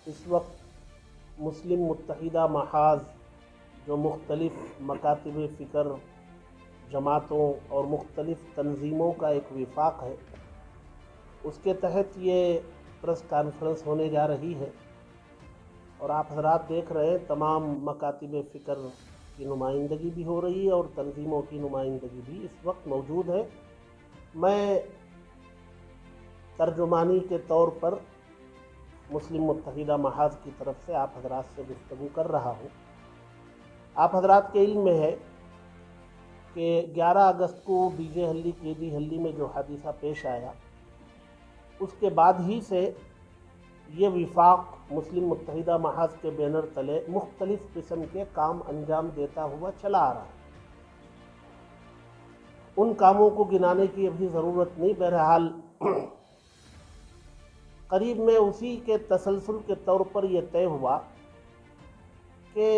اس وقت مسلم متحدہ محاذ جو مختلف مکاتب فکر جماعتوں اور مختلف تنظیموں کا ایک وفاق ہے، اس کے تحت یہ پریس کانفرنس ہونے جا رہی ہے، اور آپ حضرات دیکھ رہے ہیں تمام مکاتب فکر کی نمائندگی بھی ہو رہی ہے اور تنظیموں کی نمائندگی بھی اس وقت موجود ہے۔ میں ترجمانی کے طور پر مسلم متحدہ محاذ کی طرف سے آپ حضرات سے گفتگو کر رہا ہوں۔ آپ حضرات کے علم میں ہے کہ 11 اگست کو ڈی جے ہلی کے جی ہلی میں جو حادثہ پیش آیا، اس کے بعد ہی سے یہ وفاق مسلم متحدہ محاذ کے بینر تلے مختلف قسم کے کام انجام دیتا ہوا چلا آ رہا ہے۔ ان کاموں کو گنانے کی ابھی ضرورت نہیں، بہرحال قریب میں اسی کے تسلسل کے طور پر یہ طے ہوا کہ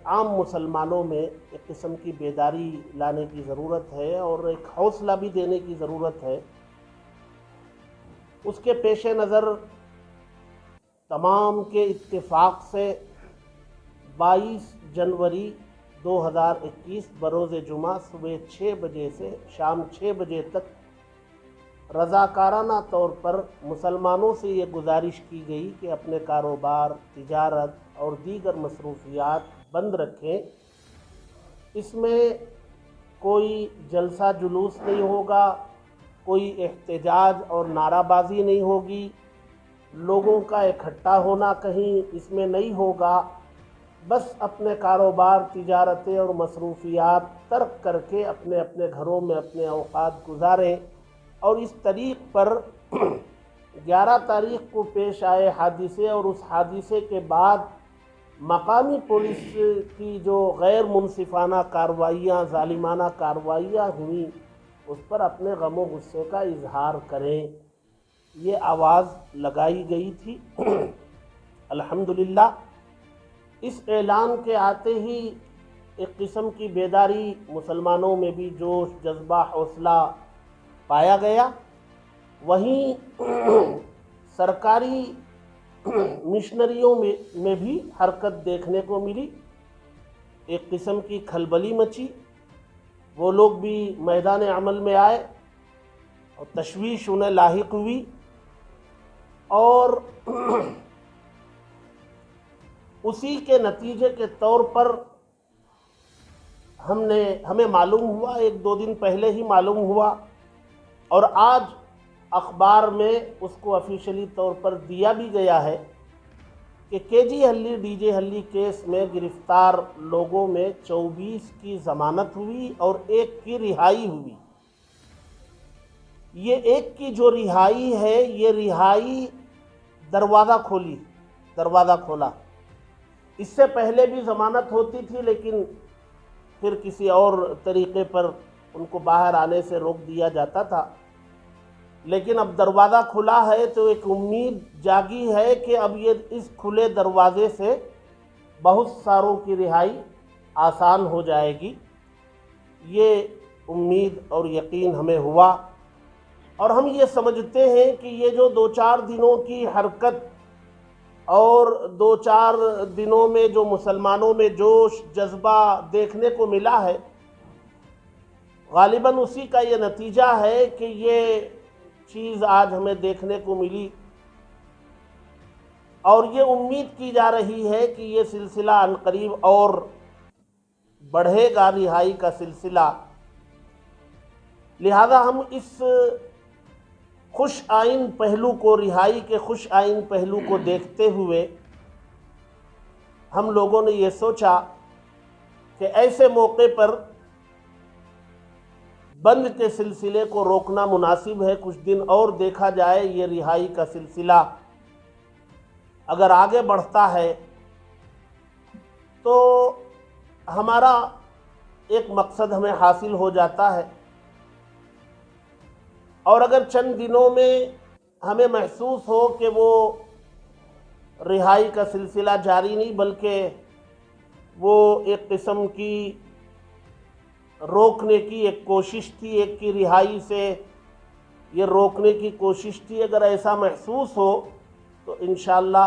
عام مسلمانوں میں ایک قسم کی بیداری لانے کی ضرورت ہے اور ایک حوصلہ بھی دینے کی ضرورت ہے۔ اس کے پیش نظر تمام کے اتفاق سے 22 جنوری 2021 بروز جمعہ صبح 6 بجے سے شام 6 بجے تک رضاکارانہ طور پر مسلمانوں سے یہ گزارش کی گئی کہ اپنے کاروبار، تجارت اور دیگر مصروفیات بند رکھیں۔ اس میں کوئی جلسہ جلوس نہیں ہوگا، کوئی احتجاج اور نعرہ بازی نہیں ہوگی، لوگوں کا اکٹھا ہونا کہیں اس میں نہیں ہوگا۔ بس اپنے کاروبار، تجارتیں اور مصروفیات ترک کر کے اپنے اپنے گھروں میں اپنے اوقات گزاریں۔ اور اس طریق پر 11 تاریخ کو پیش آئے حادثے اور اس حادثے کے بعد مقامی پولیس کی جو غیر منصفانہ کارروائیاں، ظالمانہ کارروائیاں ہوئیں، اس پر اپنے غم و غصے کا اظہار کریں، یہ آواز لگائی گئی تھی۔ الحمدللہ اس اعلان کے آتے ہی ایک قسم کی بیداری مسلمانوں میں بھی جوش، جذبہ، حوصلہ پایا گیا۔ وہیں سرکاری مشنریوں میں بھی حرکت دیکھنے کو ملی، ایک قسم کی کھلبلی مچی، وہ لوگ بھی میدان عمل میں آئے اور تشویش انہیں لاحق ہوئی، اور اسی کے نتیجے کے طور پر ہمیں معلوم ہوا، 1-2 دن پہلے ہی معلوم ہوا، اور آج اخبار میں اس کو آفیشلی طور پر دیا بھی گیا ہے کہ کے جی ہلی ڈی جے ہلی کیس میں گرفتار لوگوں میں 24 کی ضمانت ہوئی اور 1 کی رہائی ہوئی۔ یہ 1 کی جو رہائی ہے، یہ رہائی دروازہ کھولا۔ اس سے پہلے بھی ضمانت ہوتی تھی، لیکن پھر کسی اور طریقے پر ان کو باہر آنے سے روک دیا جاتا تھا۔ لیکن اب دروازہ کھلا ہے تو ایک امید جاگی ہے کہ اب یہ اس کھلے دروازے سے بہت ساروں کی رہائی آسان ہو جائے گی۔ یہ امید اور یقین ہمیں ہوا، اور ہم یہ سمجھتے ہیں کہ یہ جو 2-4 دنوں کی حرکت اور 2-4 دنوں میں جو مسلمانوں میں جوش، جذبہ دیکھنے کو ملا ہے، غالباً اسی کا یہ نتیجہ ہے کہ یہ چیز آج ہمیں دیکھنے کو ملی، اور یہ امید کی جا رہی ہے کہ یہ سلسلہ عنقریب اور بڑھے گا، رہائی کا سلسلہ۔ لہذا ہم اس خوش آئین پہلو کو، رہائی کے خوش آئین پہلو کو دیکھتے ہوئے ہم لوگوں نے یہ سوچا کہ ایسے موقع پر بند کے سلسلے کو روکنا مناسب ہے، کچھ دن اور دیکھا جائے۔ یہ رہائی کا سلسلہ اگر آگے بڑھتا ہے تو ہمارا ایک مقصد ہمیں حاصل ہو جاتا ہے، اور اگر چند دنوں میں ہمیں محسوس ہو کہ وہ رہائی کا سلسلہ جاری نہیں، بلکہ وہ ایک قسم کی روکنے کی ایک کوشش تھی، 1 کی رہائی سے یہ روکنے کی کوشش تھی، اگر ایسا محسوس ہو تو انشاءاللہ